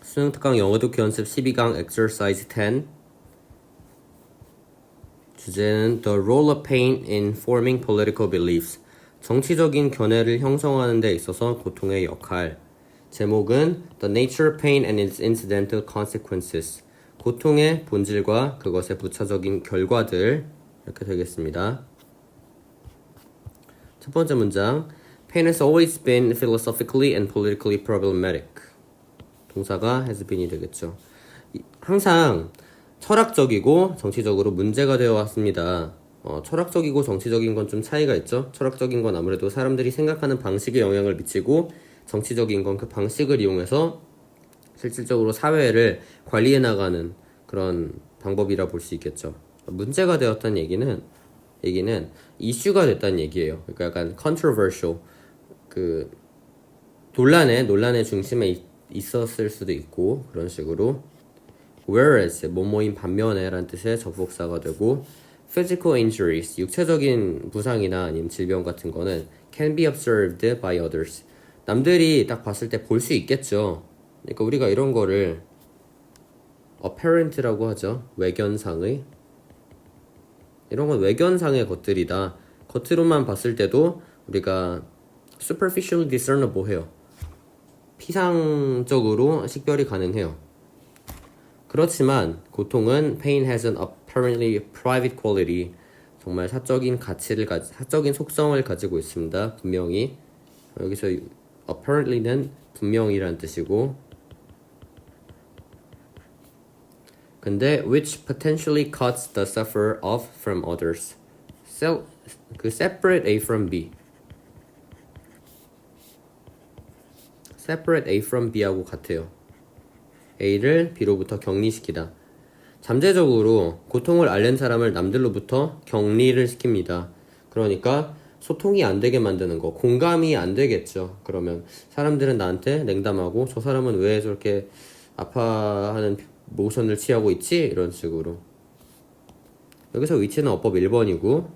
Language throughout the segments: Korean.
수능 특강 영어 듣기 연습 12강 exercise 10. 주제는 The role of pain in forming political beliefs. 정치적인 견해를 형성하는 데 있어서 고통의 역할. 제목은 The nature of pain and its incidental consequences. 고통의 본질과 그것의 부차적인 결과들. 이렇게 되겠습니다. 첫 번째 문장. Pain has always been philosophically and politically problematic. 동사가 has been이 되겠죠. 항상 철학적이고 정치적으로 문제가 되어 왔습니다. 철학적이고 정치적인 건 좀 차이가 있죠. 철학적인 건 아무래도 사람들이 생각하는 방식에 영향을 미치고, 정치적인 건 그 방식을 이용해서 실질적으로 사회를 관리해 나가는 그런 방법이라 볼 수 있겠죠. 문제가 되었다는 얘기는 이슈가 됐다는 얘기예요. 그러니까 약간 controversial, 그 논란의 중심에 있었을 수도 있고, 그런 식으로. Whereas, 뭐뭐인 반면에 라는 뜻의 접속사가 되고, physical injuries, 육체적인 부상이나 아니면 질병 같은 거는 can be observed by others. 남들이 딱 봤을 때 볼 수 있겠죠. 그러니까 우리가 이런 거를 apparent라고 하죠. 외견상의. 이런 건 외견상의 것들이다. 겉으로만 봤을 때도 우리가 superficially discernible 해요. 피상적으로 식별이 가능해요. 그렇지만 고통은 pain has an apparently private quality. 정말 사적인 속성을 가지고 있습니다. 분명히. 여기서 apparently는 분명히란 뜻이고, 근데 which potentially cuts the sufferer off from others. separate A from B. separate A from B하고 같아요. A를 B로부터 격리시키다. 잠재적으로 고통을 앓는 사람을 남들로부터 격리를 시킵니다. 그러니까 소통이 안 되게 만드는 거, 공감이 안 되겠죠. 그러면 사람들은 나한테 냉담하고, 저 사람은 왜 저렇게 아파하는 모션을 취하고 있지? 이런 식으로. 여기서 위치는 어법 1번이고,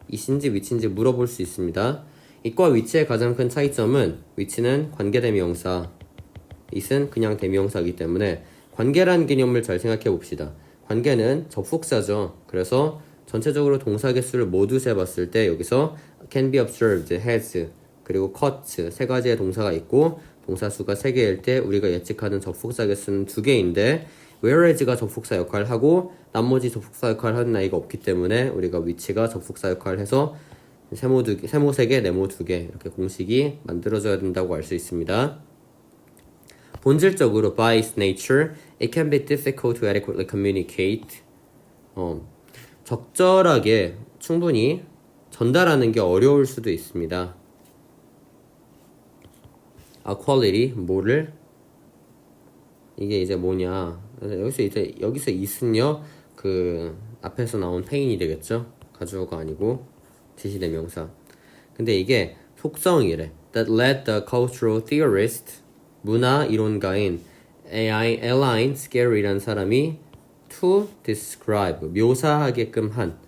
이신지 위치인지 물어볼 수 있습니다. it과 위치의 가장 큰 차이점은, 위치는 관계대명사, it은 그냥 대명사이기 때문에 관계란 개념을 잘 생각해 봅시다. 관계는 접속사죠. 그래서 전체적으로 동사 개수를 모두 세봤을 때 여기서 can be observed, has, 그리고 cut 세 가지의 동사가 있고, 동사 수가 3개일 때 우리가 예측하는 접속사 개수는 2개인데, whereas가 접속사 역할을 하고 나머지 접속사 역할을 하는 아이가 없기 때문에 우리가 위치가 접속사 역할을 해서 세모 3개, 네모 2개 이렇게 공식이 만들어져야 된다고 알 수 있습니다. 본질적으로 by its nature, it can be difficult to adequately communicate. 적절하게 충분히 전달하는 게 어려울 수도 있습니다. quality, 뭐를? 이게 이제 뭐냐? 여기서 it은요, 그 앞에서 나온 pain이 되겠죠? 가주어가 아니고 지시대명사. 근데 이게 속성이래. That led the cultural theorist, 문화 이론가인 Aline Scary라는 사람이 to describe, 묘사하게끔 한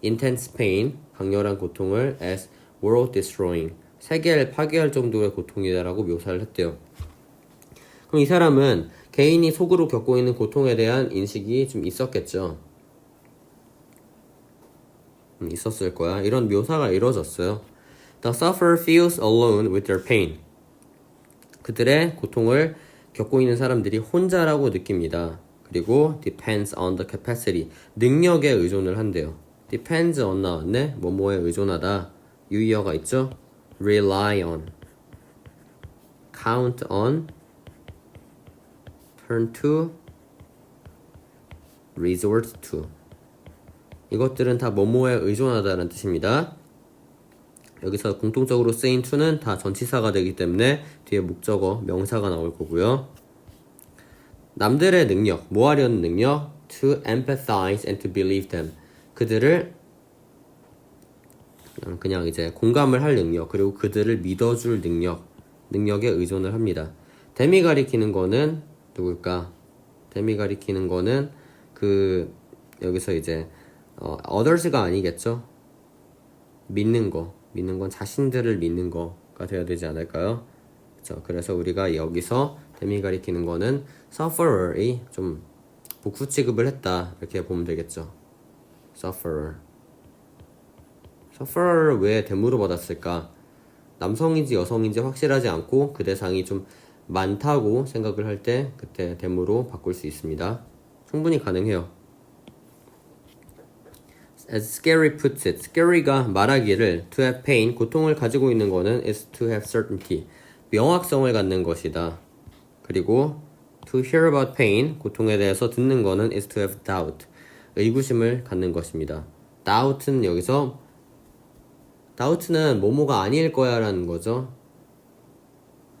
intense pain, 강렬한 고통을 as world destroying, 세계를 파괴할 정도의 고통이다라고 묘사를 했대요. 그럼 이 사람은 개인이 속으로 겪고 있는 고통에 대한 인식이 좀 있었겠죠. 있었을 거야. 이런 묘사가 이루어졌어요. The sufferer feels alone with their pain. 그들의 고통을 겪고 있는 사람들이 혼자라고 느낍니다. 그리고 depends on the capacity, 능력에 의존을 한대요. depends on 나왔네. 뭐뭐에 의존하다. 유의어가 있죠. rely on, count on, turn to, resort to. 이것들은 다 뭐뭐에 의존하다는 뜻입니다. 여기서 공통적으로 쓰인 to는 다 전치사가 되기 때문에 뒤에 목적어, 명사가 나올 거고요. 남들의 능력, 뭐 하려는 능력? To empathize and to believe them. 그들을 그냥 이제 공감을 할 능력, 그리고 그들을 믿어줄 능력에 의존을 합니다. 댐이 가리키는 거는 누굴까? 댐이 가리키는 거는 여기서 이제 others가 아니겠죠? 믿는 건 자신들을 믿는 거가 되어야 되지 않을까요? 그렇죠. 그래서 우리가 여기서 댐이 가리키는 거는 sufferer이 좀 복수 취급을 했다 이렇게 보면 되겠죠. sufferer. sufferer를 왜 댐으로 받았을까? 남성인지 여성인지 확실하지 않고 그 대상이 좀 많다고 생각을 할 때 그때 댐으로 바꿀 수 있습니다. 충분히 가능해요. As Scary puts it, Scary가 말하기를 to have pain, 고통을 가지고 있는 거는 is to have certainty, 명확성을 갖는 것이다. 그리고 to hear about pain, 고통에 대해서 듣는 거는 is to have doubt, 의구심을 갖는 것입니다. doubt는 여기서 doubt는 뭐뭐가 아닐 거야 라는 거죠.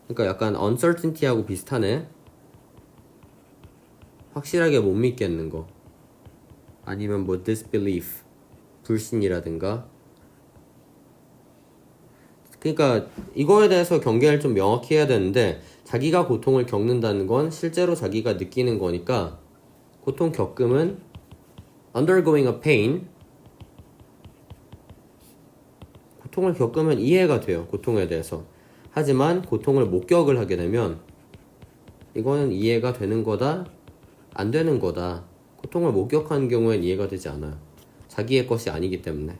그러니까 약간 uncertainty하고 비슷하네. 확실하게 못 믿겠는 거. 아니면 뭐 disbelief, 불신이라든가. 그러니까 이거에 대해서 경계를 좀 명확히 해야 되는데 자기가 고통을 겪는다는 건 실제로 자기가 느끼는 거니까 고통 겪음은 undergoing a pain, 고통을 겪으면 이해가 돼요. 고통에 대해서. 하지만 고통을 목격을 하게 되면 이거는 이해가 되는 거다, 안 되는 거다. 고통을 목격하는 경우엔 이해가 되지 않아요. 자기의 것이 아니기 때문에.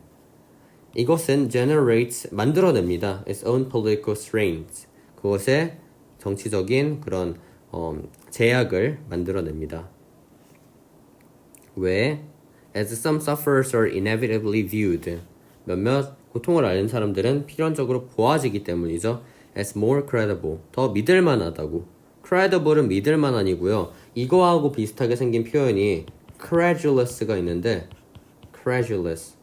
이것은 generates, 만들어냅니다. its own political strains. 그것의 정치적인 그런 제약을 만들어냅니다. 왜? As some sufferers are inevitably viewed. 몇몇 고통을 앓는 사람들은 필연적으로 보아지기 때문이죠. As more credible. 더 믿을만하다고. credible은 믿을만한이고요. 이거하고 비슷하게 생긴 표현이 credulous가 있는데 credulous.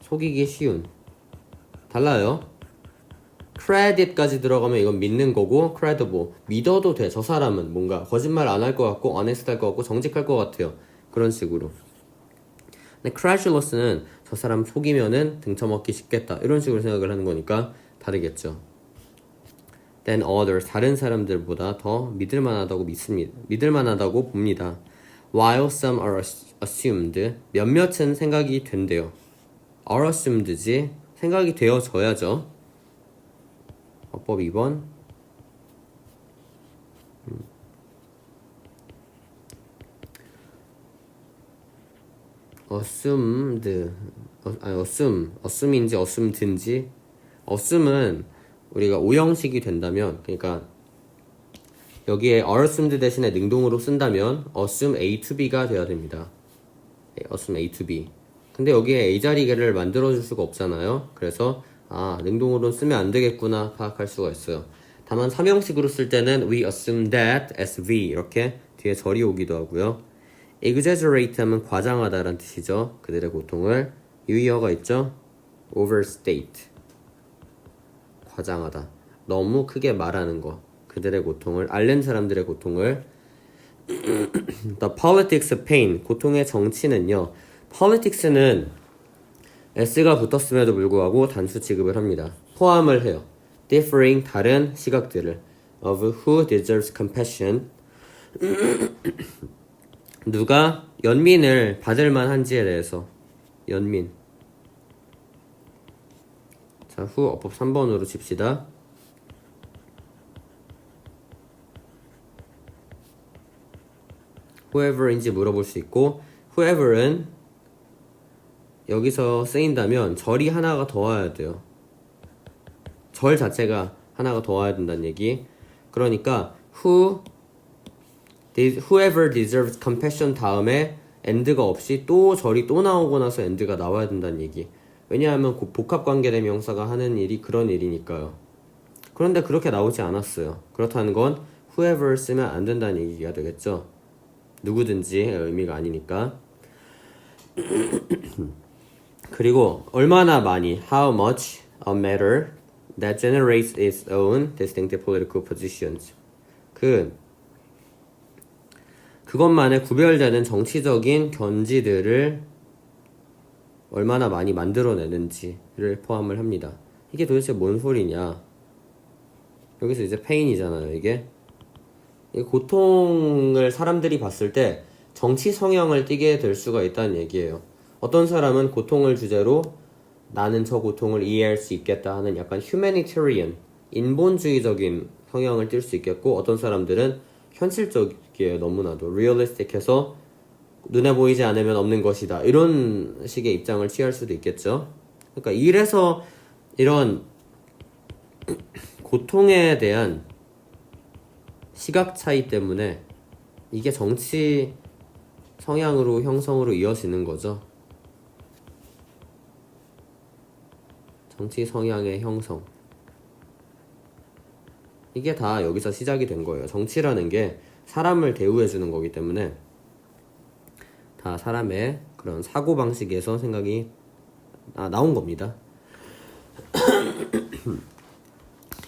속이기 쉬운. 달라요. credit까지 들어가면 이건 믿는 거고 credible. 믿어도 돼. 저 사람은 뭔가 거짓말 안 할 것 같고 honest 할 것 같고 정직할 것 같아요. 그런 식으로. 근데 credulous는 저 사람 속이면은 등쳐먹기 쉽겠다. 이런 식으로 생각을 하는 거니까 다르겠죠. than others. 다른 사람들보다 더 믿을만하다고 믿습니다. 믿을만하다고 봅니다. While some are assumed. 몇몇은 생각이 된대요. are assumed지 생각이 되어져야죠. 어법 2번. assume인지 assumed인지. assume은 우리가 오형식이 된다면, 그러니까 여기에 are assumed 대신에 능동으로 쓴다면 assume A to B가 돼야 됩니다. assume A to B. 근데 여기에 A 자리를 만들어줄 수가 없잖아요. 그래서 능동으로 쓰면 안 되겠구나 파악할 수가 있어요. 다만 3형식으로 쓸 때는 we assume that as we 이렇게 뒤에 절이 오기도 하고요. exaggerate 하면 과장하다라는 뜻이죠. 그들의 고통을. 유의어가 있죠. overstate. 과장하다. 너무 크게 말하는 거. 그들의 고통을, 앓는 사람들의 고통을. The politics of pain. 고통의 정치는요. politics는 s가 붙었음에도 불구하고 단수 취급을 합니다. 포함을 해요. differing, 다른 시각들을. of who deserves compassion. 누가 연민을 받을 만한지에 대해서. 연민. 자, 후 어법 3번으로 칩시다. whoever인지 물어볼 수 있고, whoever은 여기서 쓰인다면 절이 하나가 더 와야 돼요. 절 자체가 하나가 더 와야 된다는 얘기. 그러니까 whoever deserves compassion 다음에 and가 없이 또 절이 또 나오고 나서 and가 나와야 된다는 얘기. 왜냐하면 복합관계대명사가 하는 일이 그런 일이니까요. 그런데 그렇게 나오지 않았어요. 그렇다는 건 whoever 쓰면 안 된다는 얘기가 되겠죠. 누구든지의 의미가 아니니까. 그리고 얼마나 많이, how much a matter that generates its own distinctive political positions. 그것만의 구별되는 정치적인 견지들을 얼마나 많이 만들어내는지를 포함을 합니다. 이게 도대체 뭔 소리냐? 여기서 이제 pain이잖아요, 이게. 고통을 사람들이 봤을 때 정치 성향을 띠게 될 수가 있다는 얘기예요. 어떤 사람은 고통을 주제로 나는 저 고통을 이해할 수 있겠다 하는 약간 humanitarian, 인본주의적인 성향을 띌 수 있겠고 어떤 사람들은 현실적이에요. 너무나도 realistic해서 눈에 보이지 않으면 없는 것이다 이런 식의 입장을 취할 수도 있겠죠. 그러니까 이래서 이런 고통에 대한 시각 차이 때문에 이게 정치 성향으로 형성으로 이어지는 거죠. 정치 성향의 형성. 이게 다 여기서 시작이 된 거예요. 정치라는 게 사람을 대우해주는 거기 때문에 다 사람의 그런 사고방식에서 생각이 나온 겁니다.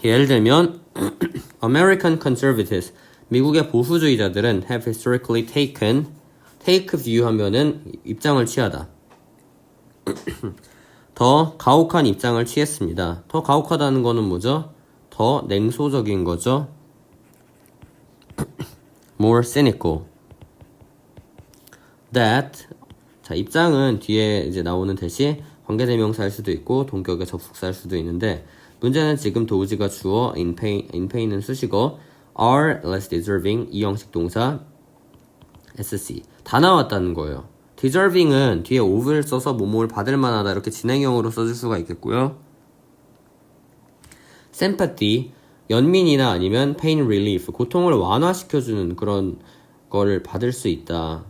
예를 들면 American conservatives 미국의 보수주의자들은 have historically taken take view 하면은 입장을 취하다. 더 가혹한 입장을 취했습니다. 더 가혹하다는 거는 뭐죠? 더 냉소적인 거죠. more cynical. that 자 입장은 뒤에 이제 나오는 대시 관계대명사일 수도 있고 동격의 접속사일 수도 있는데 문제는 지금 도우지가 주어 in pain은 수식어 are less deserving 이 형식 동사 SC 다 나왔다는 거예요. deserving은 뒤에 of를 써서 뭐뭐를 받을 만하다 이렇게 진행형으로 써줄 수가 있겠고요. sympathy 연민이나 아니면 pain relief 고통을 완화시켜주는 그런 걸 받을 수 있다.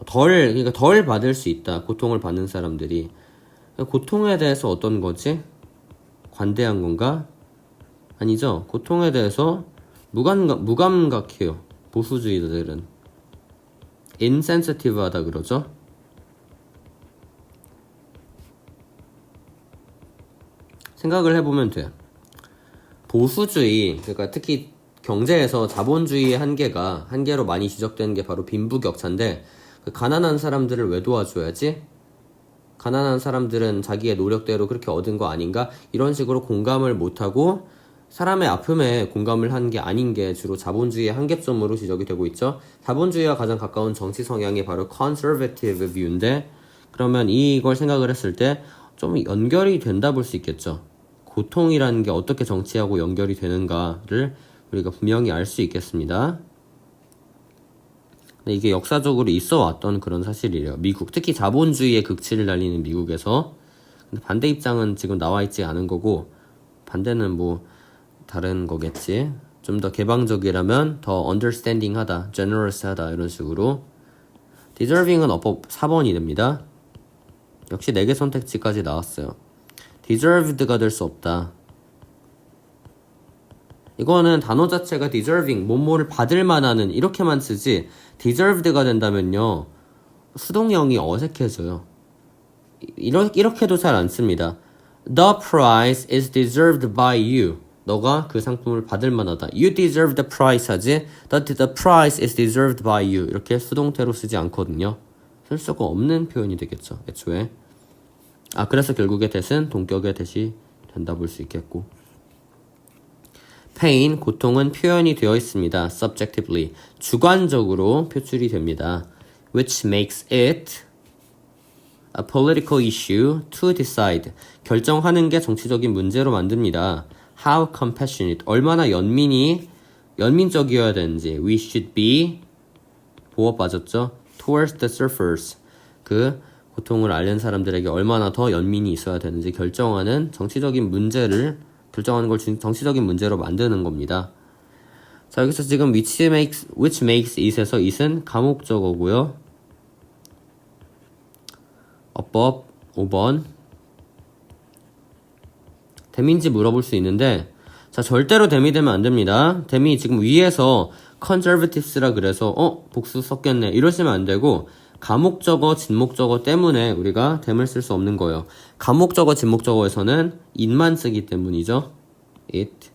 그러니까 덜 받을 수 있다. 고통을 받는 사람들이 고통에 대해서 어떤 거지? 관대한 건가? 아니죠. 고통에 대해서 무감각해요. 보수주의자들은 insensitive하다 그러죠. 생각을 해보면 돼. 보수주의, 그러니까 특히 경제에서 자본주의의 한계로 많이 지적되는 게 바로 빈부격차인데 그 가난한 사람들을 왜 도와줘야지? 가난한 사람들은 자기의 노력대로 그렇게 얻은 거 아닌가? 이런 식으로 공감을 못하고 사람의 아픔에 공감을 한 게 아닌 게 주로 자본주의의 한계점으로 지적이 되고 있죠. 자본주의와 가장 가까운 정치 성향이 바로 conservative view인데 그러면 이걸 생각을 했을 때 좀 연결이 된다 볼 수 있겠죠. 고통이라는 게 어떻게 정치하고 연결이 되는가를 우리가 분명히 알 수 있겠습니다. 이게 역사적으로 있어 왔던 그런 사실이래요. 미국, 특히 자본주의의 극치를 날리는 미국에서. 근데 반대 입장은 지금 나와 있지 않은 거고 반대는 뭐 다른 거겠지. 좀 더 개방적이라면 더 understanding 하다, generous 하다 이런 식으로. deserving은 어법 4번이 됩니다. 역시 4개 선택지까지 나왔어요. deserved가 될 수 없다. 이거는 단어 자체가 deserving, 뭐뭐를 받을 만하는 이렇게만 쓰지 deserved가 된다면요 수동형이 어색해져요. 이렇게도 잘 안 씁니다. The prize is deserved by you. 너가 그 상품을 받을 만하다. You deserve the prize 하지 the prize is deserved by you. 이렇게 수동태로 쓰지 않거든요. 쓸 수가 없는 표현이 되겠죠. 애초에. 그래서 결국에 that은 동격의 that이 된다 볼 수 있겠고. pain, 고통은 표현이 되어 있습니다. subjectively, 주관적으로 표출이 됩니다. which makes it a political issue to decide. 결정하는 게 정치적인 문제로 만듭니다. how compassionate, 얼마나 연민적이어야 되는지. we should be, 보호 빠졌죠? towards the surfers. 그 고통을 앓는 사람들에게 얼마나 더 연민이 있어야 되는지 결정하는 정치적인 문제를 결정하는 걸 정치적인 문제로 만드는 겁니다. 자, 여기서 지금 which makes it에서 it은 가목적어고요. 어법 5번. 댐인지 물어볼 수 있는데 자, 절대로 댐이 되면 안 됩니다. 댐이 지금 위에서 conservatives라 그래서 복수 섞였네 이러시면 안 되고 가목적어, 진목적어 때문에 우리가 댐을 쓸 수 없는 거예요. 가목적어, 진목적어에서는 it만 쓰기 때문이죠. it.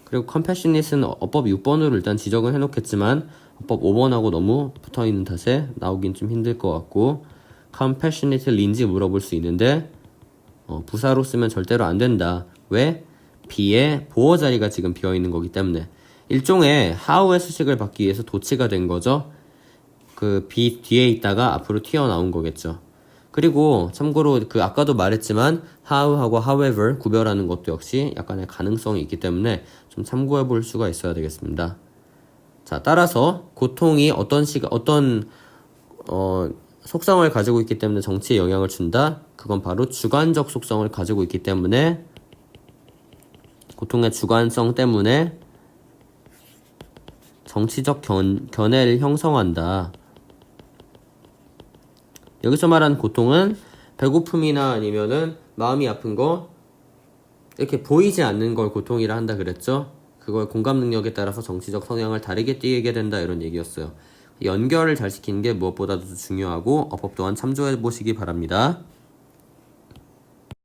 그리고 compassionate는 어법 6번으로 일단 지적은 해놓겠지만 어법 5번하고 너무 붙어있는 탓에 나오긴 좀 힘들 것 같고 compassionate인지 물어볼 수 있는데 부사로 쓰면 절대로 안 된다. 왜? be의 보어 자리가 지금 비어있는 거기 때문에 일종의 how의 수식을 받기 위해서 도치가 된 거죠. 그 be 뒤에 있다가 앞으로 튀어나온 거겠죠. 그리고 참고로 그 아까도 말했지만 how하고 however 구별하는 것도 역시 약간의 가능성이 있기 때문에 좀 참고해 볼 수가 있어야 되겠습니다. 자, 따라서 고통이 어떤 속성을 가지고 있기 때문에 정치에 영향을 준다. 그건 바로 주관적 속성을 가지고 있기 때문에 고통의 주관성 때문에 정치적 견해를 형성한다. 여기서 말하는 고통은 배고픔이나 아니면은 마음이 아픈 거 이렇게 보이지 않는 걸 고통이라 한다 그랬죠. 그걸 공감 능력에 따라서 정치적 성향을 다르게 띠게 된다 이런 얘기였어요. 연결을 잘 시키는 게 무엇보다도 중요하고 어법 또한 참조해 보시기 바랍니다.